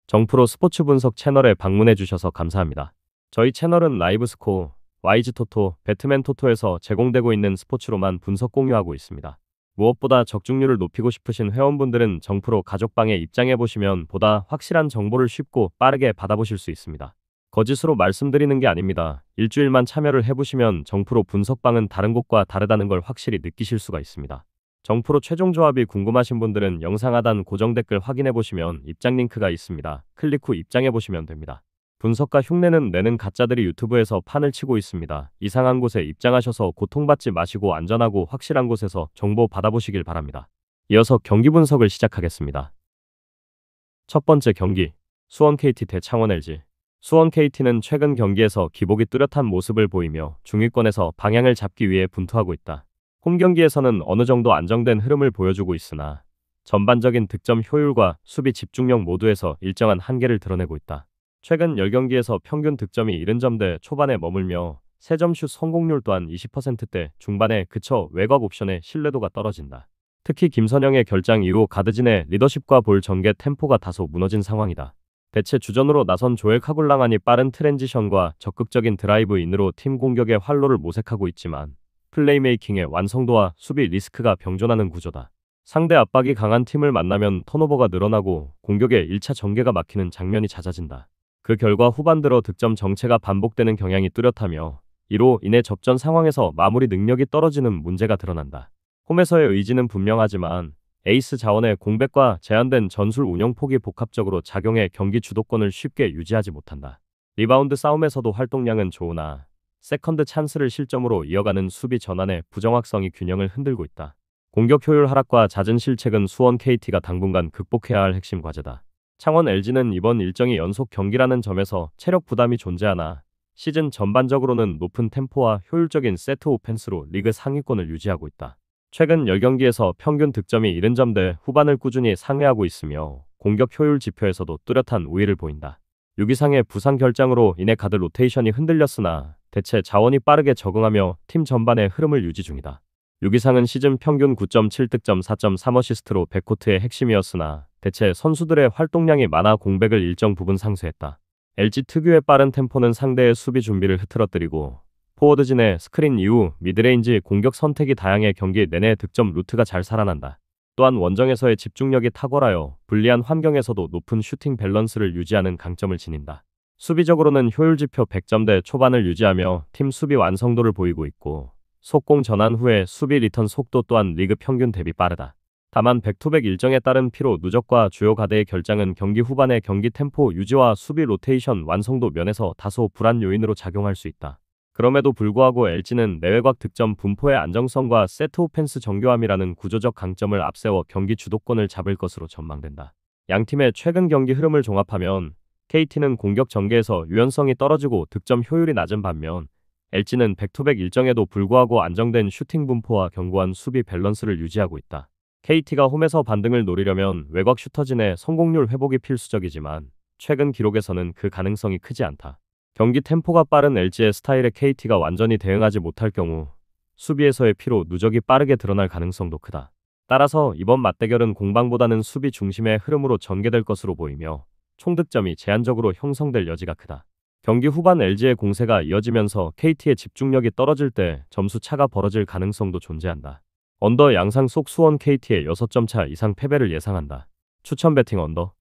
정프로 스포츠 분석 채널에 방문해 주셔서 감사합니다. 저희 채널은 라이브 스코어, YG 토토, 배트맨 토토에서 제공되고 있는 스포츠로만 분석 공유하고 있습니다. 무엇보다 적중률을 높이고 싶으신 회원분들은 정프로 가족방에 입장해 보시면 보다 확실한 정보를 쉽고 빠르게 받아보실 수 있습니다. 거짓으로 말씀드리는 게 아닙니다. 일주일만 참여를 해보시면 정프로 분석방은 다른 곳과 다르다는 걸 확실히 느끼실 수가 있습니다. 정프로 최종 조합이 궁금하신 분들은 영상 하단 고정 댓글 확인해 보시면 입장 링크가 있습니다. 클릭 후 입장해 보시면 됩니다. 분석가 흉내는 내는 가짜들이 유튜브에서 판을 치고 있습니다. 이상한 곳에 입장하셔서 고통받지 마시고 안전하고 확실한 곳에서 정보 받아보시길 바랍니다. 이어서 경기 분석을 시작하겠습니다. 첫 번째 경기, 수원 KT 대 창원 LG. 수원 KT는 최근 경기에서 기복이 뚜렷한 모습을 보이며 중위권에서 방향을 잡기 위해 분투하고 있다. 홈 경기에서는 어느 정도 안정된 흐름을 보여주고 있으나 전반적인 득점 효율과 수비 집중력 모두에서 일정한 한계를 드러내고 있다. 최근 10경기에서 평균 득점이 70점대 초반에 머물며 3점 슛 성공률 또한 20%대 중반에 그쳐 외곽 옵션의 신뢰도가 떨어진다. 특히 김선영의 결장 이후 가드진의 리더십과 볼 전개 템포가 다소 무너진 상황이다. 대체 주전으로 나선 조엘 카굴랑안이 빠른 트랜지션과 적극적인 드라이브인으로 팀 공격의 활로를 모색하고 있지만 플레이메이킹의 완성도와 수비 리스크가 병존하는 구조다. 상대 압박이 강한 팀을 만나면 턴오버가 늘어나고 공격의 1차 전개가 막히는 장면이 잦아진다. 그 결과 후반 들어 득점 정체가 반복되는 경향이 뚜렷하며 이로 인해 접전 상황에서 마무리 능력이 떨어지는 문제가 드러난다. 홈에서의 의지는 분명하지만 에이스 자원의 공백과 제한된 전술 운영폭이 복합적으로 작용해 경기 주도권을 쉽게 유지하지 못한다. 리바운드 싸움에서도 활동량은 좋으나 세컨드 찬스를 실점으로 이어가는 수비 전환의 부정확성이 균형을 흔들고 있다. 공격 효율 하락과 잦은 실책은 수원 KT가 당분간 극복해야 할 핵심 과제다. 창원 LG는 이번 일정이 연속 경기라는 점에서 체력 부담이 존재하나 시즌 전반적으로는 높은 템포와 효율적인 세트 오펜스로 리그 상위권을 유지하고 있다. 최근 10경기에서 평균 득점이 70점대 후반을 꾸준히 상회하고 있으며 공격 효율 지표에서도 뚜렷한 우위를 보인다. 6위상의 부상 결장으로 인해 가드 로테이션이 흔들렸으나 대체 자원이 빠르게 적응하며 팀 전반의 흐름을 유지 중이다. 6위상은 시즌 평균 9.7득점 4.3어시스트로 백코트의 핵심이었으나 대체 선수들의 활동량이 많아 공백을 일정 부분 상쇄했다. LG 특유의 빠른 템포는 상대의 수비 준비를 흐트러뜨리고 포워드진의 스크린 이후 미드레인지 공격 선택이 다양해 경기 내내 득점 루트가 잘 살아난다. 또한 원정에서의 집중력이 탁월하여 불리한 환경에서도 높은 슈팅 밸런스를 유지하는 강점을 지닌다. 수비적으로는 효율지표 100점대 초반을 유지하며 팀 수비 완성도를 보이고 있고 속공 전환 후에 수비 리턴 속도 또한 리그 평균 대비 빠르다. 다만 백투백 일정에 따른 피로 누적과 주요 가드의 결장은 경기 후반의 경기 템포 유지와 수비 로테이션 완성도 면에서 다소 불안 요인으로 작용할 수 있다. 그럼에도 불구하고 LG는 내외곽 득점 분포의 안정성과 세트 오펜스 정교함이라는 구조적 강점을 앞세워 경기 주도권을 잡을 것으로 전망된다. 양팀의 최근 경기 흐름을 종합하면 KT는 공격 전개에서 유연성이 떨어지고 득점 효율이 낮은 반면 LG는 백투백 일정에도 불구하고 안정된 슈팅 분포와 견고한 수비 밸런스를 유지하고 있다. KT가 홈에서 반등을 노리려면 외곽 슈터진의 성공률 회복이 필수적이지만 최근 기록에서는 그 가능성이 크지 않다. 경기 템포가 빠른 LG의 스타일에 KT가 완전히 대응하지 못할 경우 수비에서의 피로 누적이 빠르게 드러날 가능성도 크다. 따라서 이번 맞대결은 공방보다는 수비 중심의 흐름으로 전개될 것으로 보이며 총득점이 제한적으로 형성될 여지가 크다. 경기 후반 LG의 공세가 이어지면서 KT의 집중력이 떨어질 때 점수 차가 벌어질 가능성도 존재한다. 언더 양상 속 수원 KT의 6점 차 이상 패배를 예상한다. 추천 배팅 언더.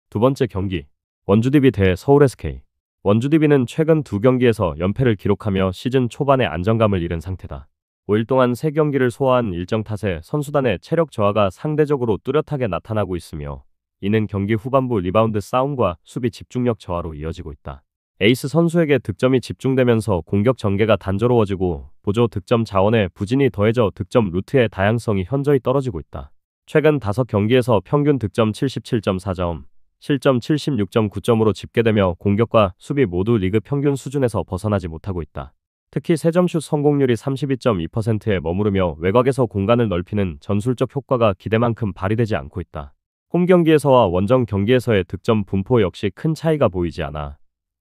두 번째 경기, 원주DB 대 서울 SK. 원주DB는 최근 2경기에서 연패를 기록하며 시즌 초반에 안정감을 잃은 상태다. 5일 동안 3경기를 소화한 일정 탓에 선수단의 체력 저하가 상대적으로 뚜렷하게 나타나고 있으며 이는 경기 후반부 리바운드 싸움과 수비 집중력 저하로 이어지고 있다. 에이스 선수에게 득점이 집중되면서 공격 전개가 단조로워지고 보조 득점 자원에 부진이 더해져 득점 루트의 다양성이 현저히 떨어지고 있다. 최근 5경기에서 평균 득점 77.4점, 실점 76.9점으로 집계되며 공격과 수비 모두 리그 평균 수준에서 벗어나지 못하고 있다. 특히 3점슛 성공률이 32.2%에 머무르며 외곽에서 공간을 넓히는 전술적 효과가 기대만큼 발휘되지 않고 있다. 홈 경기에서와 원정 경기에서의 득점 분포 역시 큰 차이가 보이지 않아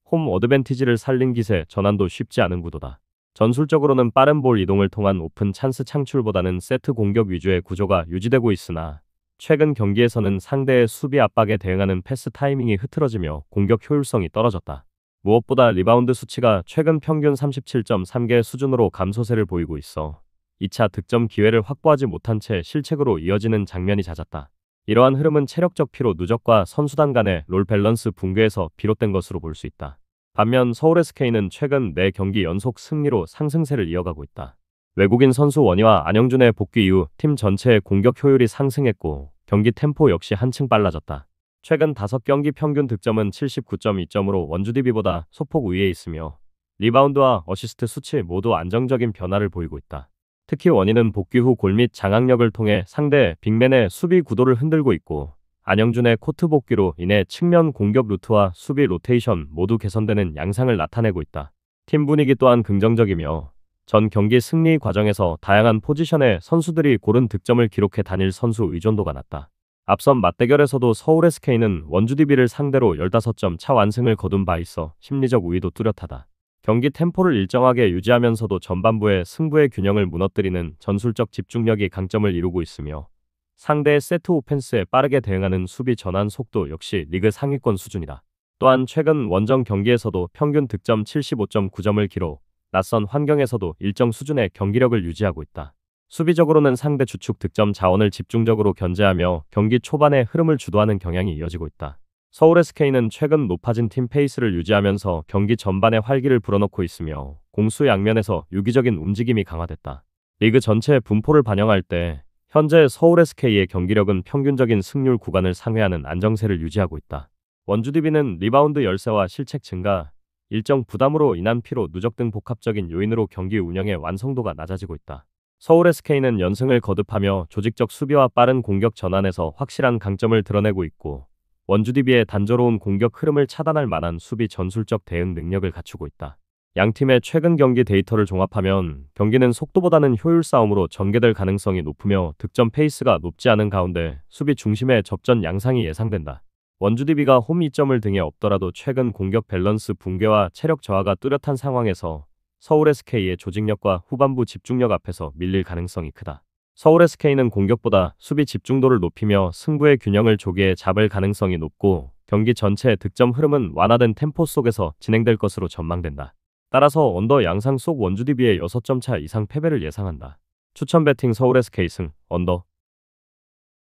홈 어드밴티지를 살린 기세 전환도 쉽지 않은 구도다. 전술적으로는 빠른 볼 이동을 통한 오픈 찬스 창출보다는 세트 공격 위주의 구조가 유지되고 있으나 최근 경기에서는 상대의 수비 압박에 대응하는 패스 타이밍이 흐트러지며 공격 효율성이 떨어졌다. 무엇보다 리바운드 수치가 최근 평균 37.3개 수준으로 감소세를 보이고 있어 2차 득점 기회를 확보하지 못한 채 실책으로 이어지는 장면이 잦았다. 이러한 흐름은 체력적 피로 누적과 선수단 간의 롤 밸런스 붕괴에서 비롯된 것으로 볼 수 있다. 반면 서울 SK는 최근 4경기 연속 승리로 상승세를 이어가고 있다. 외국인 선수 원희와 안영준의 복귀 이후 팀 전체의 공격 효율이 상승했고 경기 템포 역시 한층 빨라졌다. 최근 5경기 평균 득점은 79.2점으로 원주 DB보다 소폭 위에 있으며 리바운드와 어시스트 수치 모두 안정적인 변화를 보이고 있다. 특히 원희는 복귀 후 골 및 장악력을 통해 상대 빅맨의 수비 구도를 흔들고 있고 안영준의 코트 복귀로 인해 측면 공격 루트와 수비 로테이션 모두 개선되는 양상을 나타내고 있다. 팀 분위기 또한 긍정적이며 전 경기 승리 과정에서 다양한 포지션의 선수들이 고른 득점을 기록해 단일 선수 의존도가 낮다. 앞선 맞대결에서도 서울 SK는 원주 DB를 상대로 15점 차 완승을 거둔 바 있어 심리적 우위도 뚜렷하다. 경기 템포를 일정하게 유지하면서도 전반부의 승부의 균형을 무너뜨리는 전술적 집중력이 강점을 이루고 있으며 상대의 세트 오펜스에 빠르게 대응하는 수비 전환 속도 역시 리그 상위권 수준이다. 또한 최근 원정 경기에서도 평균 득점 75.9점을 기록, 낯선 환경에서도 일정 수준의 경기력을 유지하고 있다. 수비적으로는 상대 주축 득점 자원을 집중적으로 견제하며 경기 초반의 흐름을 주도하는 경향이 이어지고 있다. 서울 SK는 최근 높아진 팀 페이스를 유지하면서 경기 전반에 활기를 불어넣고 있으며 공수 양면에서 유기적인 움직임이 강화됐다. 리그 전체의 분포를 반영할 때 현재 서울 SK의 경기력은 평균적인 승률 구간을 상회하는 안정세를 유지하고 있다. 원주 DB는 리바운드 열세와 실책 증가, 일정 부담으로 인한 피로 누적 등 복합적인 요인으로 경기 운영의 완성도가 낮아지고 있다. 서울 SK는 연승을 거듭하며 조직적 수비와 빠른 공격 전환에서 확실한 강점을 드러내고 있고 원주 DB의 단조로운 공격 흐름을 차단할 만한 수비 전술적 대응 능력을 갖추고 있다. 양 팀의 최근 경기 데이터를 종합하면 경기는 속도보다는 효율 싸움으로 전개될 가능성이 높으며 득점 페이스가 높지 않은 가운데 수비 중심의 접전 양상이 예상된다. 원주 DB가 홈 2점을 등에 업더라도 최근 공격 밸런스 붕괴와 체력 저하가 뚜렷한 상황에서 서울 SK의 조직력과 후반부 집중력 앞에서 밀릴 가능성이 크다. 서울 SK는 공격보다 수비 집중도를 높이며 승부의 균형을 조기에 잡을 가능성이 높고 경기 전체의 득점 흐름은 완화된 템포 속에서 진행될 것으로 전망된다. 따라서 언더 양상 속 원주 DB의 6점 차 이상 패배를 예상한다. 추천 배팅 서울 SK 승, 언더.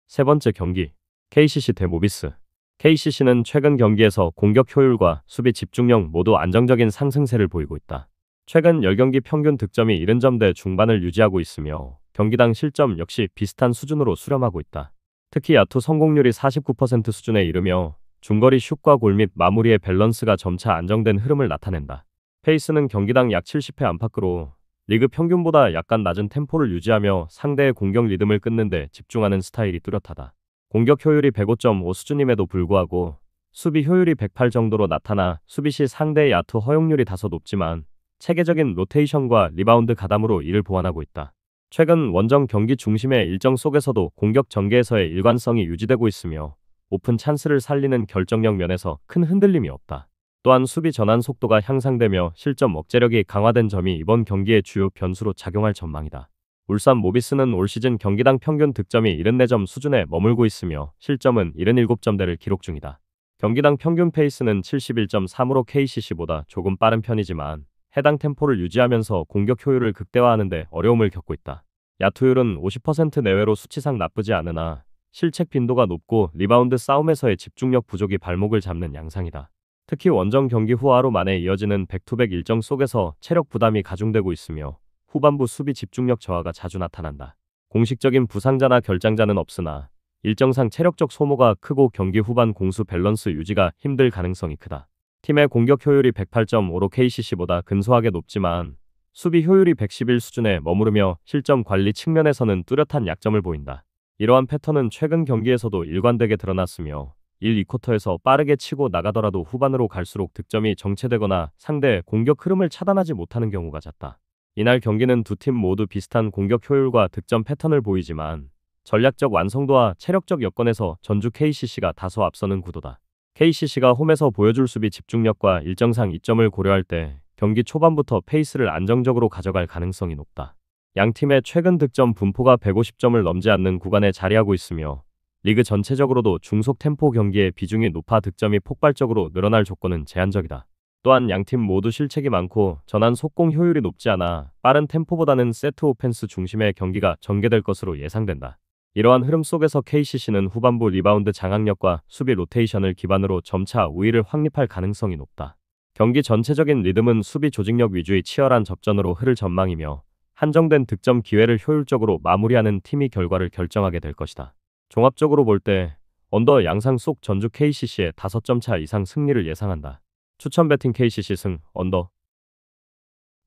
세 번째 경기, KCC 대 모비스. KCC는 최근 경기에서 공격 효율과 수비 집중력 모두 안정적인 상승세를 보이고 있다. 최근 10경기 평균 득점이 70점대 중반을 유지하고 있으며 경기당 실점 역시 비슷한 수준으로 수렴하고 있다. 특히 야투 성공률이 49% 수준에 이르며 중거리 슛과 골 및 마무리의 밸런스가 점차 안정된 흐름을 나타낸다. 페이스는 경기당 약 70회 안팎으로 리그 평균보다 약간 낮은 템포를 유지하며 상대의 공격 리듬을 끊는 데 집중하는 스타일이 뚜렷하다. 공격 효율이 105.5 수준임에도 불구하고 수비 효율이 108 정도로 나타나 수비 시 상대의 야투 허용률이 다소 높지만 체계적인 로테이션과 리바운드 가담으로 이를 보완하고 있다. 최근 원정 경기 중심의 일정 속에서도 공격 전개에서의 일관성이 유지되고 있으며 오픈 찬스를 살리는 결정력 면에서 큰 흔들림이 없다. 또한 수비 전환 속도가 향상되며 실점 억제력이 강화된 점이 이번 경기의 주요 변수로 작용할 전망이다. 울산 모비스는 올 시즌 경기당 평균 득점이 74점 수준에 머물고 있으며 실점은 77점대를 기록 중이다. 경기당 평균 페이스는 71.3으로 KCC보다 조금 빠른 편이지만 해당 템포를 유지하면서 공격 효율을 극대화하는 데 어려움을 겪고 있다. 야투율은 50% 내외로 수치상 나쁘지 않으나 실책 빈도가 높고 리바운드 싸움에서의 집중력 부족이 발목을 잡는 양상이다. 특히 원정 경기 후 하루 만에 이어지는 백투백 일정 속에서 체력 부담이 가중되고 있으며 후반부 수비 집중력 저하가 자주 나타난다. 공식적인 부상자나 결장자는 없으나 일정상 체력적 소모가 크고 경기 후반 공수 밸런스 유지가 힘들 가능성이 크다. 팀의 공격 효율이 108.5로 KCC보다 근소하게 높지만 수비 효율이 111 수준에 머무르며 실점 관리 측면에서는 뚜렷한 약점을 보인다. 이러한 패턴은 최근 경기에서도 일관되게 드러났으며 1, 2쿼터에서 빠르게 치고 나가더라도 후반으로 갈수록 득점이 정체되거나 상대의 공격 흐름을 차단하지 못하는 경우가 잦다. 이날 경기는 두 팀 모두 비슷한 공격 효율과 득점 패턴을 보이지만 전략적 완성도와 체력적 여건에서 전주 KCC가 다소 앞서는 구도다. KCC가 홈에서 보여줄 수비 집중력과 일정상 이점을 고려할 때 경기 초반부터 페이스를 안정적으로 가져갈 가능성이 높다. 양 팀의 최근 득점 분포가 150점을 넘지 않는 구간에 자리하고 있으며 리그 전체적으로도 중속 템포 경기의 비중이 높아 득점이 폭발적으로 늘어날 조건은 제한적이다. 또한 양팀 모두 실책이 많고 전환 속공 효율이 높지 않아 빠른 템포보다는 세트 오펜스 중심의 경기가 전개될 것으로 예상된다. 이러한 흐름 속에서 KCC는 후반부 리바운드 장악력과 수비 로테이션을 기반으로 점차 우위를 확립할 가능성이 높다. 경기 전체적인 리듬은 수비 조직력 위주의 치열한 접전으로 흐를 전망이며 한정된 득점 기회를 효율적으로 마무리하는 팀이 결과를 결정하게 될 것이다. 종합적으로 볼 때 언더 양상 속 전주 KCC의 5점 차 이상 승리를 예상한다. 추천 배팅 KCC 승 언더.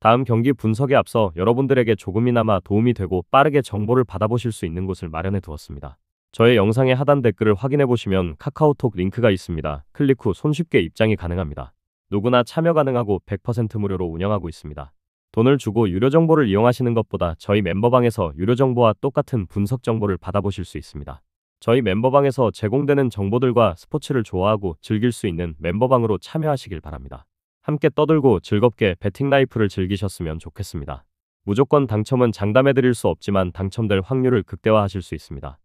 다음 경기 분석에 앞서 여러분들에게 조금이나마 도움이 되고 빠르게 정보를 받아보실 수 있는 곳을 마련해 두었습니다. 저의 영상의 하단 댓글을 확인해 보시면 카카오톡 링크가 있습니다. 클릭 후 손쉽게 입장이 가능합니다. 누구나 참여 가능하고 100% 무료로 운영하고 있습니다. 돈을 주고 유료 정보를 이용하시는 것보다 저희 멤버방에서 유료 정보와 똑같은 분석 정보를 받아보실 수 있습니다. 저희 멤버방에서 제공되는 정보들과 스포츠를 좋아하고 즐길 수 있는 멤버방으로 참여하시길 바랍니다. 함께 떠들고 즐겁게 배팅 라이프를 즐기셨으면 좋겠습니다. 무조건 당첨은 장담해드릴 수 없지만 당첨될 확률을 극대화하실 수 있습니다.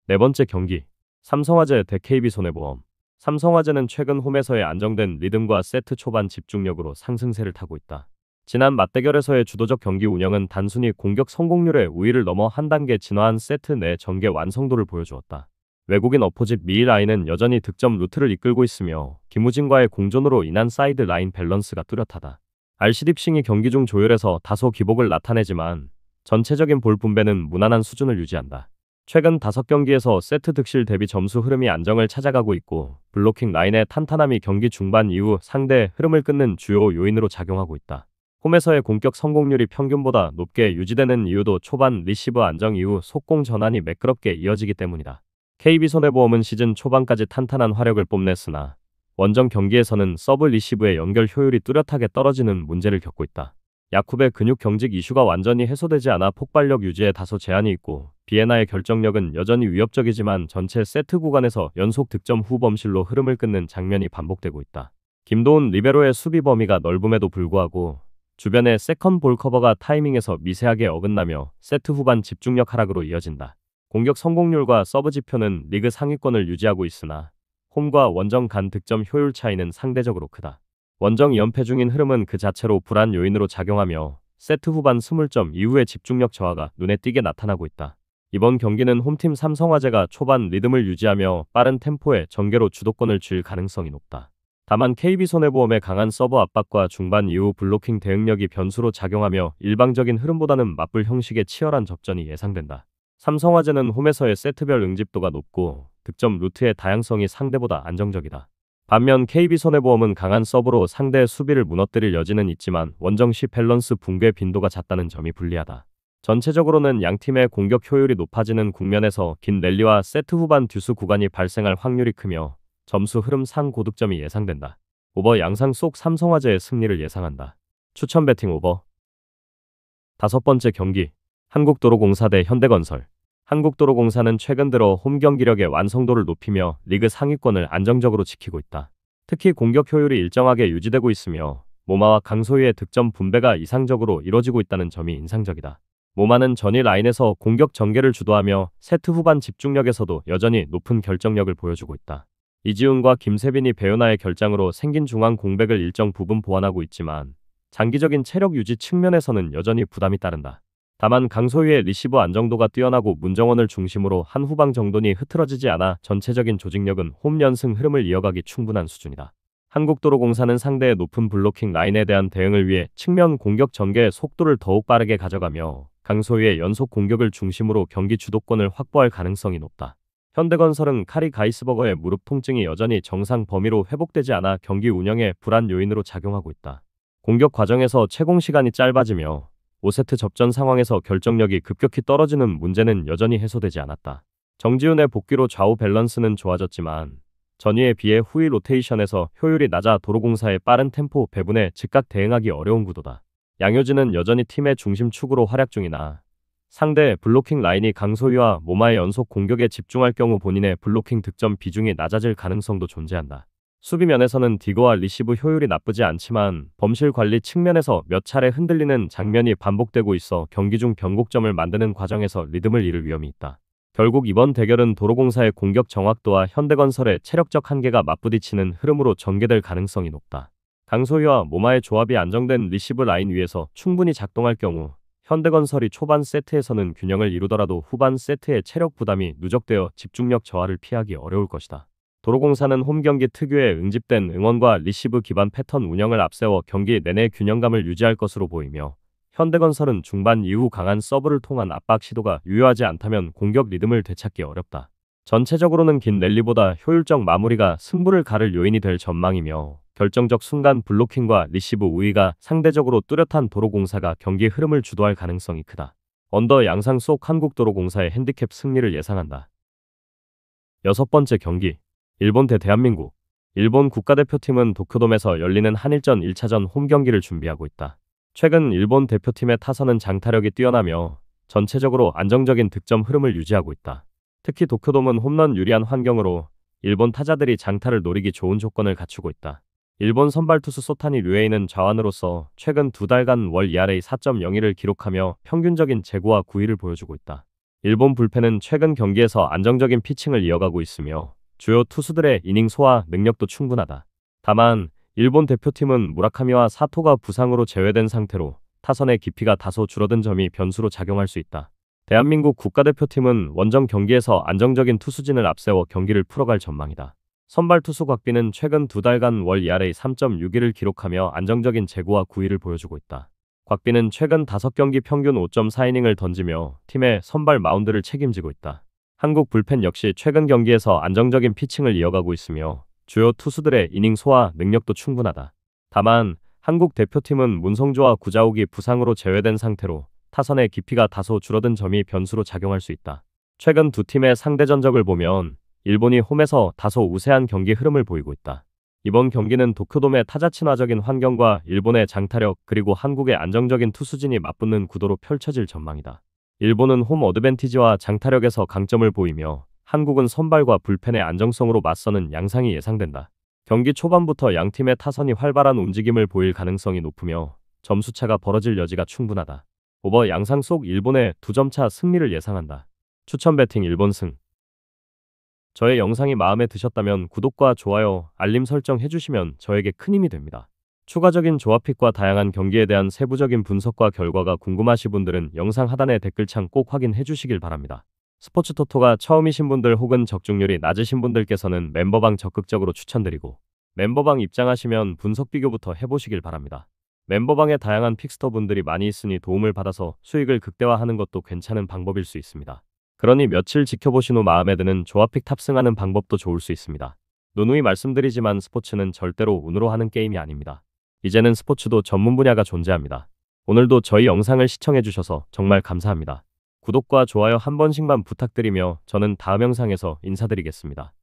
네 번째 경기, 삼성화재 대 KB손해보험. 삼성화재는 최근 홈에서의 안정된 리듬과 세트 초반 집중력으로 상승세를 타고 있다. 지난 맞대결에서의 주도적 경기 운영은 단순히 공격 성공률의 우위를 넘어 한 단계 진화한 세트 내 전개 완성도를 보여주었다. 외국인 어포짓 미라인은 여전히 득점 루트를 이끌고 있으며 김우진과의 공존으로 인한 사이드 라인 밸런스가 뚜렷하다. RCD싱이 경기 중 조율에서 다소 기복을 나타내지만 전체적인 볼 분배는 무난한 수준을 유지한다. 최근 5경기에서 세트 득실 대비 점수 흐름이 안정을 찾아가고 있고 블로킹 라인의 탄탄함이 경기 중반 이후 상대 흐름을 끊는 주요 요인으로 작용하고 있다. 홈에서의 공격 성공률이 평균보다 높게 유지되는 이유도 초반 리시브 안정 이후 속공 전환이 매끄럽게 이어지기 때문이다. KB손해보험은 시즌 초반까지 탄탄한 화력을 뽐냈으나 원정 경기에서는 서브 리시브의 연결 효율이 뚜렷하게 떨어지는 문제를 겪고 있다. 야쿰의 근육 경직 이슈가 완전히 해소되지 않아 폭발력 유지에 다소 제한이 있고 비에나의 결정력은 여전히 위협적이지만 전체 세트 구간에서 연속 득점 후 범실로 흐름을 끊는 장면이 반복되고 있다. 김도훈 리베로의 수비 범위가 넓음에도 불구하고 주변의 세컨 볼 커버가 타이밍에서 미세하게 어긋나며 세트 후반 집중력 하락으로 이어진다. 공격 성공률과 서브 지표는 리그 상위권을 유지하고 있으나 홈과 원정 간 득점 효율 차이는 상대적으로 크다. 원정 2연패 중인 흐름은 그 자체로 불안 요인으로 작용하며 세트 후반 20점 이후의 집중력 저하가 눈에 띄게 나타나고 있다. 이번 경기는 홈팀 삼성화재가 초반 리듬을 유지하며 빠른 템포의 전개로 주도권을 쥘 가능성이 높다. 다만 KB손해보험의 강한 서브 압박과 중반 이후 블로킹 대응력이 변수로 작용하며 일방적인 흐름보다는 맞불 형식의 치열한 접전이 예상된다. 삼성화재는 홈에서의 세트별 응집도가 높고 득점 루트의 다양성이 상대보다 안정적이다. 반면 KB손해보험은 강한 서브로 상대의 수비를 무너뜨릴 여지는 있지만 원정 시 밸런스 붕괴 빈도가 잦다는 점이 불리하다. 전체적으로는 양팀의 공격 효율이 높아지는 국면에서 긴 랠리와 세트 후반 듀스 구간이 발생할 확률이 크며 점수 흐름 상 고득점이 예상된다. 오버 양상 속 삼성화재의 승리를 예상한다. 추천 배팅 오버. 다섯 번째 경기, 한국도로공사 대 현대건설. 한국도로공사는 최근 들어 홈 경기력의 완성도를 높이며 리그 상위권을 안정적으로 지키고 있다. 특히 공격 효율이 일정하게 유지되고 있으며 모마와 강소희의 득점 분배가 이상적으로 이뤄지고 있다는 점이 인상적이다. 모마는 전위 라인에서 공격 전개를 주도하며 세트 후반 집중력에서도 여전히 높은 결정력을 보여주고 있다. 이지훈과 김세빈이 배우나의 결장으로 생긴 중앙 공백을 일정 부분 보완하고 있지만 장기적인 체력 유지 측면에서는 여전히 부담이 따른다. 다만 강소희의 리시브 안정도가 뛰어나고 문정원을 중심으로 한 후방 정돈이 흐트러지지 않아 전체적인 조직력은 홈 연승 흐름을 이어가기 충분한 수준이다. 한국도로공사는 상대의 높은 블로킹 라인에 대한 대응을 위해 측면 공격 전개의 속도를 더욱 빠르게 가져가며 강소희의 연속 공격을 중심으로 경기 주도권을 확보할 가능성이 높다. 현대건설은 카리 가이스버거의 무릎 통증이 여전히 정상 범위로 회복되지 않아 경기 운영에 불안 요인으로 작용하고 있다. 공격 과정에서 채공 시간이 짧아지며 5세트 접전 상황에서 결정력이 급격히 떨어지는 문제는 여전히 해소되지 않았다. 정지훈의 복귀로 좌우 밸런스는 좋아졌지만 전위에 비해 후위 로테이션에서 효율이 낮아 도로공사의 빠른 템포 배분에 즉각 대응하기 어려운 구도다. 양효진은 여전히 팀의 중심 축으로 활약 중이나 상대 블로킹 라인이 강소희와 모마의 연속 공격에 집중할 경우 본인의 블로킹 득점 비중이 낮아질 가능성도 존재한다. 수비면에서는 디거와 리시브 효율이 나쁘지 않지만 범실 관리 측면에서 몇 차례 흔들리는 장면이 반복되고 있어 경기 중 변곡점을 만드는 과정에서 리듬을 잃을 위험이 있다. 결국 이번 대결은 도로공사의 공격 정확도와 현대건설의 체력적 한계가 맞부딪히는 흐름으로 전개될 가능성이 높다. 강소희와 모마의 조합이 안정된 리시브 라인 위에서 충분히 작동할 경우 현대건설이 초반 세트에서는 균형을 이루더라도 후반 세트의 체력 부담이 누적되어 집중력 저하를 피하기 어려울 것이다. 도로공사는 홈경기 특유의 응집된 응원과 리시브 기반 패턴 운영을 앞세워 경기 내내 균형감을 유지할 것으로 보이며 현대건설은 중반 이후 강한 서브를 통한 압박 시도가 유효하지 않다면 공격 리듬을 되찾기 어렵다. 전체적으로는 긴 랠리보다 효율적 마무리가 승부를 가를 요인이 될 전망이며 결정적 순간 블로킹과 리시브 우위가 상대적으로 뚜렷한 도로공사가 경기 흐름을 주도할 가능성이 크다. 언더 양상 속 한국도로공사의 핸디캡 승리를 예상한다. 여섯 번째 경기, 일본 대 대한민국. 일본 국가대표팀은 도쿄돔에서 열리는 한일전 1차전 홈경기를 준비하고 있다. 최근 일본 대표팀의 타선은 장타력이 뛰어나며 전체적으로 안정적인 득점 흐름을 유지하고 있다. 특히 도쿄돔은 홈런 유리한 환경으로 일본 타자들이 장타를 노리기 좋은 조건을 갖추고 있다. 일본 선발 투수 소타니 류에이는 좌완으로서 최근 두 달간 월 ERA 4.01을 기록하며 평균적인 제구와 구위를 보여주고 있다. 일본 불펜은 최근 경기에서 안정적인 피칭을 이어가고 있으며 주요 투수들의 이닝 소화 능력도 충분하다. 다만 일본 대표팀은 무라카미와 사토가 부상으로 제외된 상태로 타선의 깊이가 다소 줄어든 점이 변수로 작용할 수 있다. 대한민국 국가대표팀은 원정 경기에서 안정적인 투수진을 앞세워 경기를 풀어갈 전망이다. 선발 투수 곽빈은 최근 두 달간 월 ERA 3.61을 기록하며 안정적인 제구와 구위를 보여주고 있다. 곽빈은 최근 5경기 평균 5.4이닝을 던지며 팀의 선발 마운드를 책임지고 있다. 한국 불펜 역시 최근 경기에서 안정적인 피칭을 이어가고 있으며 주요 투수들의 이닝 소화 능력도 충분하다. 다만 한국 대표팀은 문성조와 구자욱이 부상으로 제외된 상태로 타선의 깊이가 다소 줄어든 점이 변수로 작용할 수 있다. 최근 두 팀의 상대 전적을 보면 일본이 홈에서 다소 우세한 경기 흐름을 보이고 있다. 이번 경기는 도쿄돔의 타자 친화적인 환경과 일본의 장타력 그리고 한국의 안정적인 투수진이 맞붙는 구도로 펼쳐질 전망이다. 일본은 홈 어드밴티지와 장타력에서 강점을 보이며 한국은 선발과 불펜의 안정성으로 맞서는 양상이 예상된다. 경기 초반부터 양팀의 타선이 활발한 움직임을 보일 가능성이 높으며 점수차가 벌어질 여지가 충분하다. 오버 양상 속 일본의 2점차 승리를 예상한다. 추천 배팅 일본 승. 저의 영상이 마음에 드셨다면 구독과 좋아요, 알림 설정 해주시면 저에게 큰 힘이 됩니다. 추가적인 조합픽과 다양한 경기에 대한 세부적인 분석과 결과가 궁금하신 분들은 영상 하단의 댓글창 꼭 확인해 주시길 바랍니다. 스포츠 토토가 처음이신 분들 혹은 적중률이 낮으신 분들께서는 멤버방 적극적으로 추천드리고 멤버방 입장하시면 분석 비교부터 해보시길 바랍니다. 멤버방에 다양한 픽스터 분들이 많이 있으니 도움을 받아서 수익을 극대화하는 것도 괜찮은 방법일 수 있습니다. 그러니 며칠 지켜보신 후 마음에 드는 조합픽 탑승하는 방법도 좋을 수 있습니다. 누누이 말씀드리지만 스포츠는 절대로 운으로 하는 게임이 아닙니다. 이제는 스포츠도 전문 분야가 존재합니다. 오늘도 저희 영상을 시청해주셔서 정말 감사합니다. 구독과 좋아요 한 번씩만 부탁드리며 저는 다음 영상에서 인사드리겠습니다.